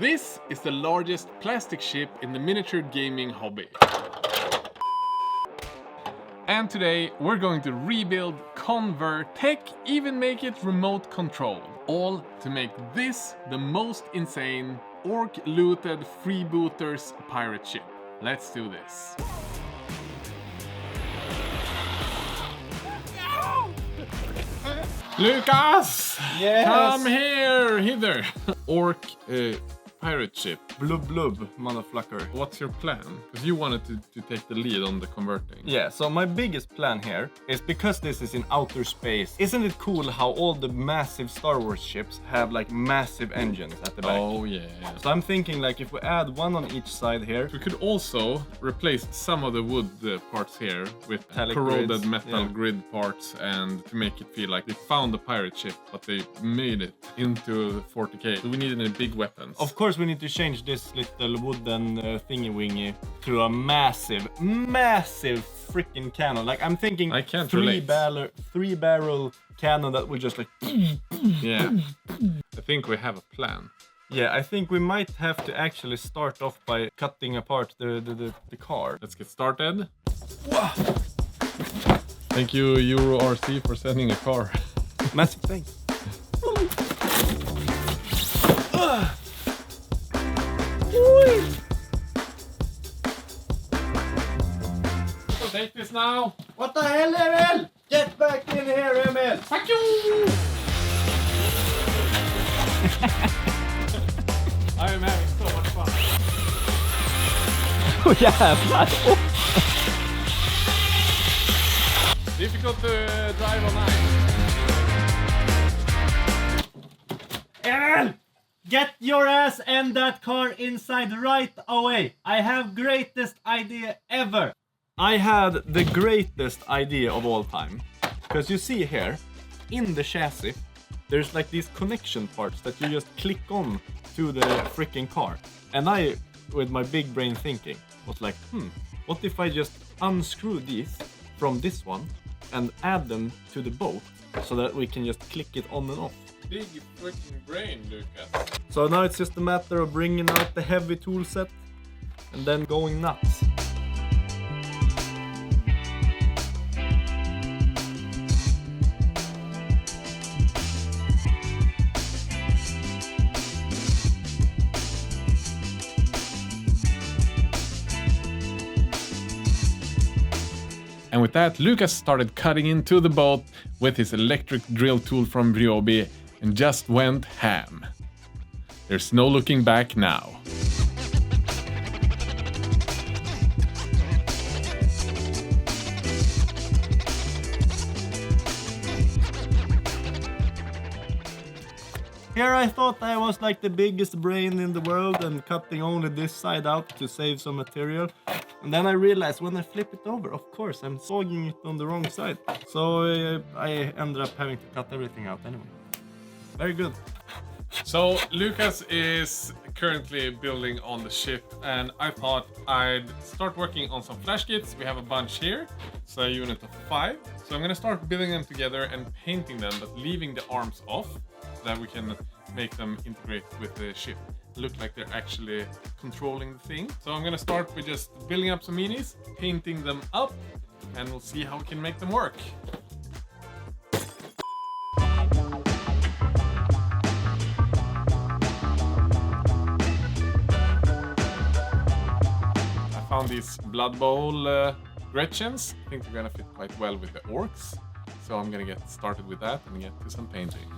This is the largest plastic ship in the miniature gaming hobby. And today we're going to rebuild, convert, heck, even make it remote control. All to make this the most insane orc-looted freebooters pirate ship. Let's do this. Lucas! Yes! Come here, hither! Ork Pirate Ship. Blub blub, motherfucker. What's your plan? Because you wanted to take the lead on the converting. Yeah, so my biggest plan here is because this is in outer space. Isn't it cool how all the massive Star Wars ships have like massive engines at the back? Oh yeah. So I'm thinking like if we add one on each side here. We could also replace some of the wood parts here with Metallic corroded grids, metal yeah. grid parts, and to make it feel like they found the pirate ship, but they made it into 40k. So we need any big weapons. Of course we need to change this little wooden thingy-wingy to a massive freaking cannon. Like I'm thinking I can't three relate. barrel cannon that will just like Yeah. I think we have a plan. Yeah, I think we might have to actually start off by cutting apart the car. Let's get started. Thank you, Euro RC, for sending a car. Massive thanks. So take this now. What the hell, Emil? Get back in here, Emil! Fuck you! I am having so much fun. Oh jävlar! Difficult to drive on ice. Emil! Get your ass and that car inside right away! I have greatest idea ever! I had the greatest idea of all time. Because you see here, in the chassis, there's like these connection parts that you just click on to the freaking car. And I, with my big brain thinking, was like, what if I just unscrew these from this one and add them to the boat so that we can just click it on and off. Big freaking brain, Lucas. So now it's just a matter of bringing out the heavy tool set and then going nuts. And with that, Lucas started cutting into the boat with his electric drill tool from Ryobi and just went ham. There's no looking back now. Here I thought I was like the biggest brain in the world and cutting only this side out to save some material. And then I realized when I flip it over, of course, I'm sagging it on the wrong side. So I ended up having to cut everything out anyway. Very good. So Lucas is currently building on the ship, and I thought I'd start working on some flash kits. We have a bunch here, so a unit of 5. So I'm gonna start building them together and painting them, but leaving the arms off, so that we can make them integrate with the ship. Look like they're actually controlling the thing. So I'm gonna start with just building up some minis, painting them up, and we'll see how we can make them work. I found these Blood Bowl Gretchens. I think they're gonna fit quite well with the orcs. So I'm gonna get started with that and get to some painting.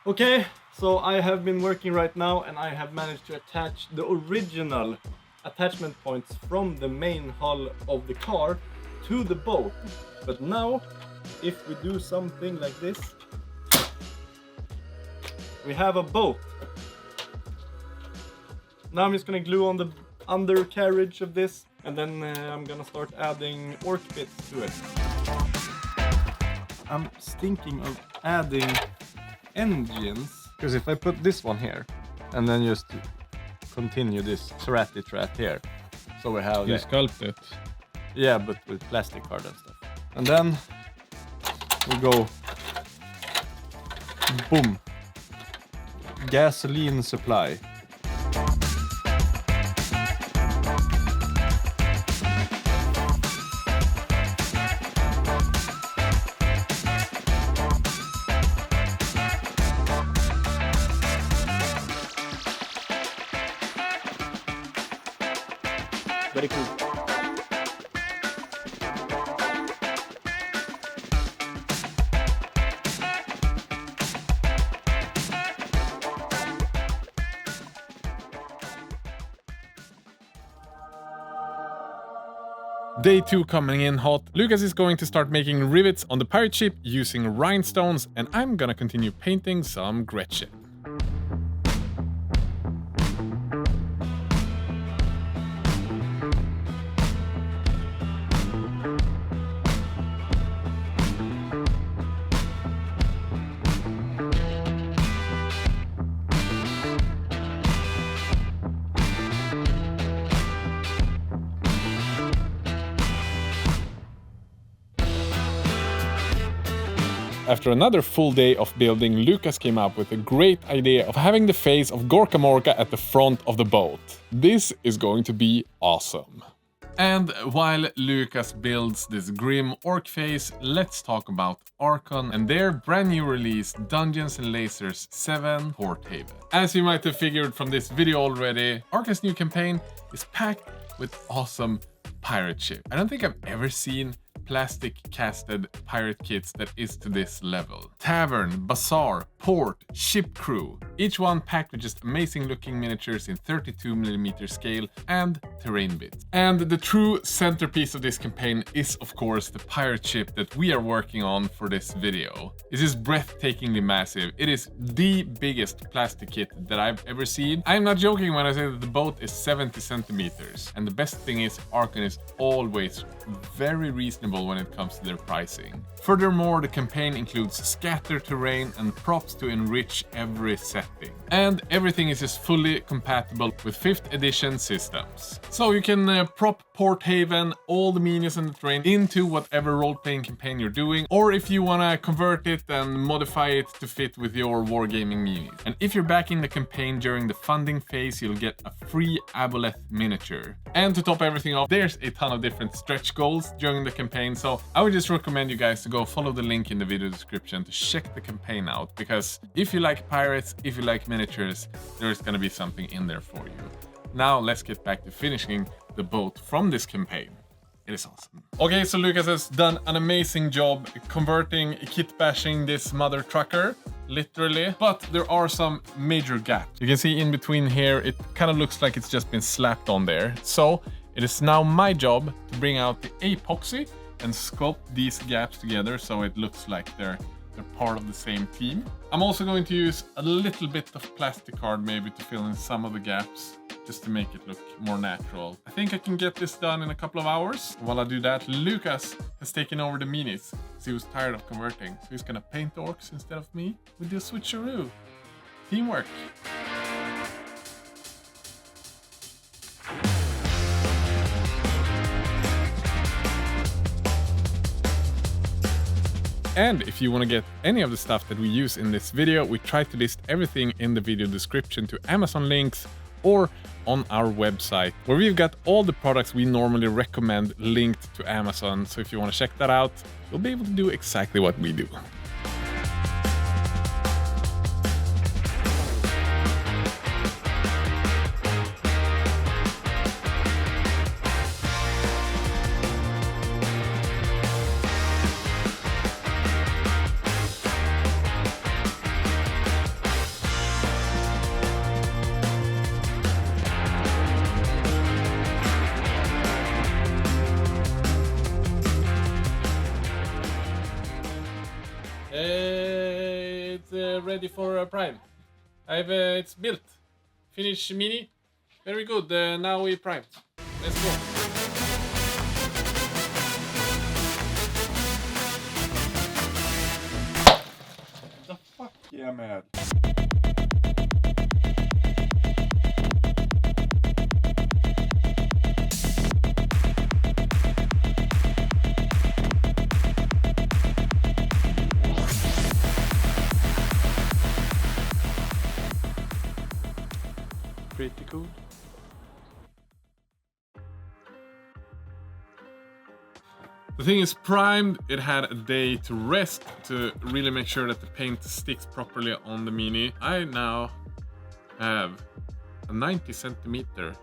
Okay, so I have been working right now and I have managed to attach the original attachment points from the main hull of the car to the boat. But now, if we do something like this, we have a boat. Now I'm just gonna glue on the undercarriage of this, and then I'm gonna start adding orc bits to it. I'm thinking of adding engines, because if I put this one here, and then just continue this Serati here, so we have You sculpt it. yeah, but with Plasticard and stuff. And then we go boom, gasoline supply. Very cool. Day 2 coming in hot. Lucas is going to start making rivets on the pirate ship using rhinestones, and I'm gonna continue painting some Gretchen. After another full day of building, Lucas came up with a great idea of having the face of Gorka Morka at the front of the boat. This is going to be awesome. And while Lucas builds this grim orc face, let's talk about Archon and their brand new release Dungeons & Lasers 7 Porthaven. As you might have figured from this video already, Archon's new campaign is packed with awesome pirate ship. I don't think I've ever seen plastic casted pirate kits that is to this level. Tavern, bazaar, port, ship crew, each one packed with just amazing looking miniatures in 32mm scale and terrain bits. And the true centerpiece of this campaign is of course the pirate ship that we are working on for this video. It is breathtakingly massive. It is the biggest plastic kit that I've ever seen. I'm not joking when I say that the boat is 70 centimeters. And the best thing is Archon is always very reasonable when it comes to their pricing. Furthermore, the campaign includes scatter terrain and props to enrich every setting. And everything is just fully compatible with 5th edition systems. So you can prop Porthaven, all the minions and the terrain into whatever role-playing campaign you're doing, or if you want to convert it and modify it to fit with your wargaming minis. And if you're backing the campaign during the funding phase, you'll get a free Aboleth miniature. And to top everything off, there's a ton of different stretch goals during the campaign, so I would just recommend you guys to go follow the link in the video description to check the campaign out, because if you like pirates, if you like miniatures, there's gonna be something in there for you. Now let's get back to finishing the boat from this campaign. It is awesome. Okay, so Lucas has done an amazing job converting, kit bashing this mother trucker, literally. But there are some major gaps. You can see in between here, it kind of looks like it's just been slapped on there. So it is now my job to bring out the Apoxie and sculpt these gaps together so it looks like they're part of the same team. I'm also going to use a little bit of Plasticard maybe to fill in some of the gaps, just to make it look more natural. I think I can get this done in a couple of hours. While I do that, Lucas has taken over the minis, because he was tired of converting. So he's gonna paint orcs instead of me with the switcheroo. Teamwork. And if you want to get any of the stuff that we use in this video, we try to list everything in the video description to Amazon links or on our website, where we've got all the products we normally recommend linked to Amazon. So if you want to check that out, you'll be able to do exactly what we do. It's ready for Prime. It's built. Finish mini. Very good. Now we primed. Let's go. The fuck yeah, man. Pretty cool. The thing is primed. It had a day to rest to really make sure that the paint sticks properly on the mini. I now have a 90 centimeter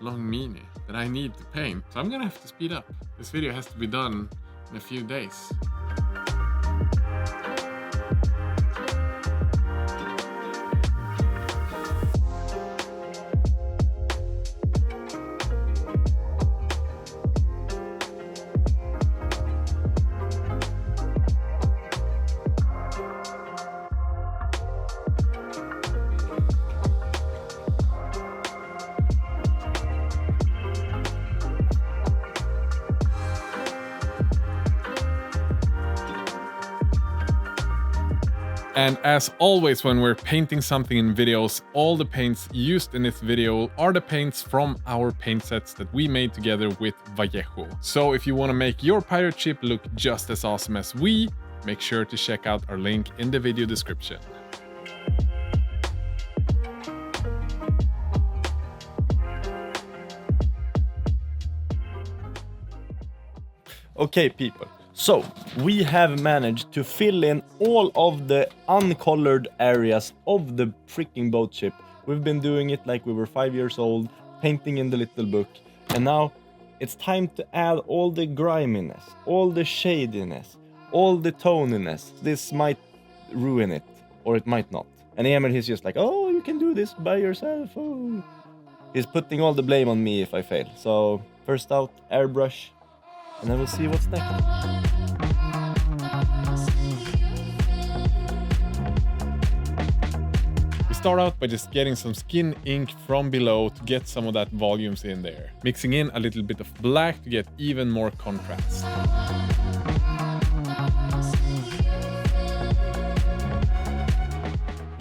long mini that I need to paint. So I'm gonna have to speed up. This video has to be done in a few days. And as always, when we're painting something in videos, all the paints used in this video are the paints from our paint sets that we made together with Vallejo. So if you want to make your pirate ship look just as awesome as we, make sure to check out our link in the video description. Okay, people. So, we have managed to fill in all of the uncolored areas of the freaking boat ship. We've been doing it like we were 5 years old, painting in the little book. And now, it's time to add all the griminess, all the shadiness, all the toniness. This might ruin it, or it might not. And Emil, he's just like, oh, you can do this by yourself, oh. He's putting all the blame on me if I fail. So, first out, airbrush. And then we'll see what's next. We start out by just getting some skin ink from below to get some of that volumes in there. Mixing in a little bit of black to get even more contrast.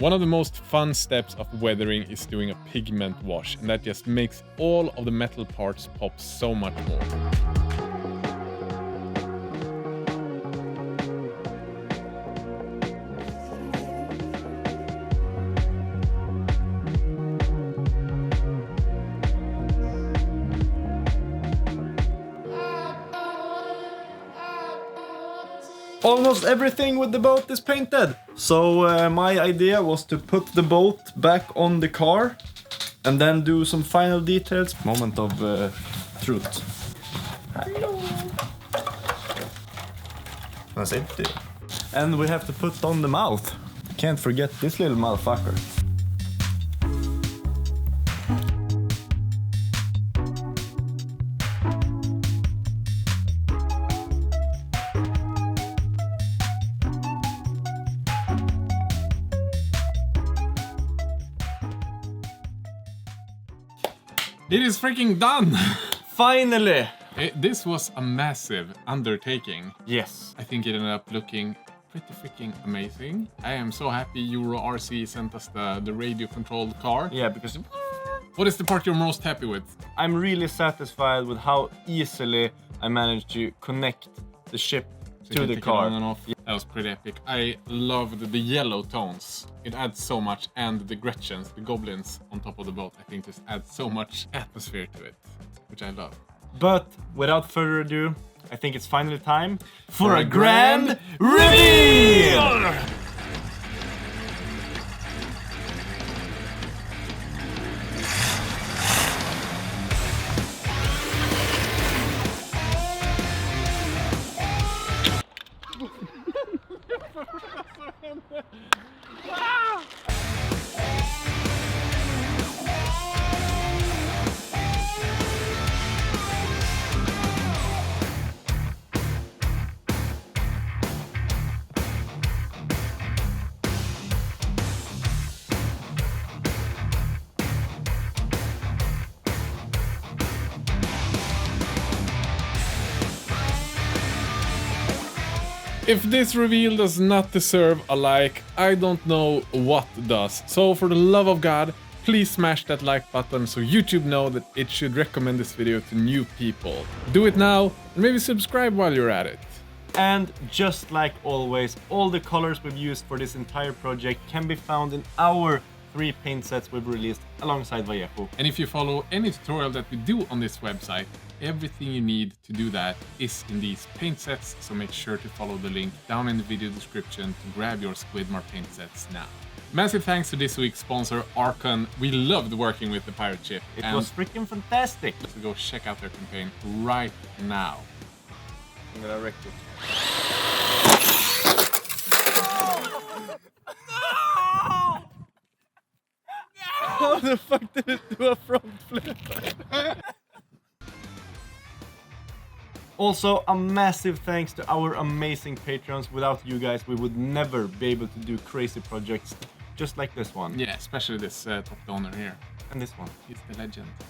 One of the most fun steps of weathering is doing a pigment wash, and that just makes all of the metal parts pop so much more. Almost everything with the boat is painted. So my idea was to put the boat back on the car and then do some final details. Moment of truth. Hello. That's empty. And we have to put on the mouth. Can't forget this little motherfucker. It is freaking done! Finally! This was a massive undertaking. Yes. I think it ended up looking pretty freaking amazing. I am so happy Euro RC sent us the radio-controlled car. Yeah, because... What is the part you're most happy with? I'm really satisfied with how easily I managed to connect the ship to the car. On and off. Yeah. That was pretty epic. I loved the yellow tones. It adds so much, and the Gretchens, the goblins on top of the boat, I think just adds so much atmosphere to it, which I love. But without further ado, I think it's finally time for a grand reveal! If this reveal does not deserve a like, I don't know what does. So for the love of God, please smash that like button so YouTube know that it should recommend this video to new people. Do it now and maybe subscribe while you're at it. And just like always, all the colors we've used for this entire project can be found in our 3 paint sets we've released alongside Vallejo. And if you follow any tutorial that we do on this website, everything you need to do that is in these paint sets, so make sure to follow the link down in the video description to grab your Squidmar paint sets now. Massive thanks to this week's sponsor, Archon. We loved working with the pirate ship. It was freaking fantastic. So go check out their campaign right now. I'm gonna wreck it. How the fuck did it do a front flip? Also, a massive thanks to our amazing patrons. Without you guys, we would never be able to do crazy projects just like this one. Yeah, especially this top donor here. And this one. He's the legend.